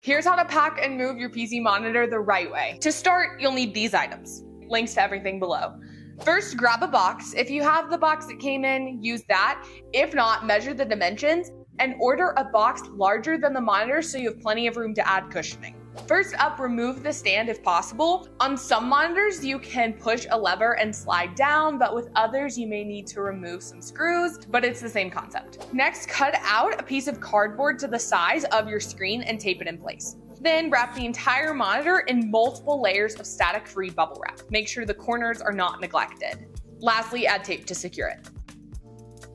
Here's how to pack and move your PC monitor the right way. To start, you'll need these items. Links to everything below. First, grab a box. If you have the box that came in, use that. If not, measure the dimensions and order a box larger than the monitor so you have plenty of room to add cushioning. First up, remove the stand if possible. On some monitors, you can push a lever and slide down, but with others, you may need to remove some screws, but it's the same concept. Next, cut out a piece of cardboard to the size of your screen and tape it in place. Then wrap the entire monitor in multiple layers of static-free bubble wrap. Make sure the corners are not neglected. Lastly, add tape to secure it.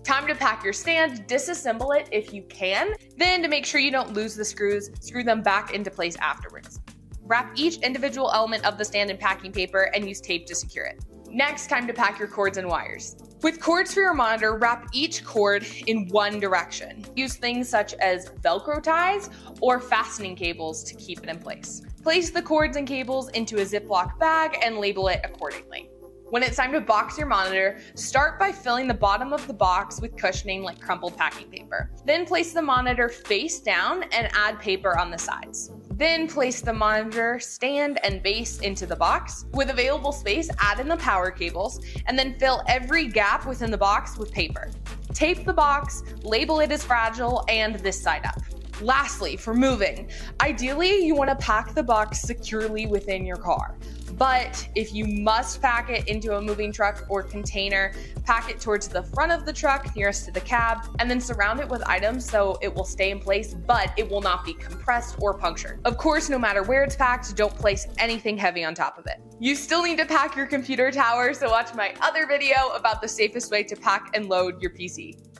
Time to pack your stand, disassemble it if you can. Then to make sure you don't lose the screws, screw them back into place afterwards. Wrap each individual element of the stand in packing paper and use tape to secure it. Next, time to pack your cords and wires. With cords for your monitor, wrap each cord in one direction. Use things such as Velcro ties or fastening cables to keep it in place. Place the cords and cables into a Ziploc bag and label it accordingly. When it's time to box your monitor, start by filling the bottom of the box with cushioning like crumpled packing paper. Then place the monitor face down and add paper on the sides. Then place the monitor stand and base into the box. With available space, add in the power cables, and then fill every gap within the box with paper. Tape the box, label it as fragile, and this side up. Lastly, for moving, ideally you want to pack the box securely within your car. But if you must pack it into a moving truck or container, pack it towards the front of the truck nearest to the cab, and then surround it with items so it will stay in place, but it will not be compressed or punctured. Of course, no matter where it's packed, don't place anything heavy on top of it. You still need to pack your computer tower, so watch my other video about the safest way to pack and load your PC.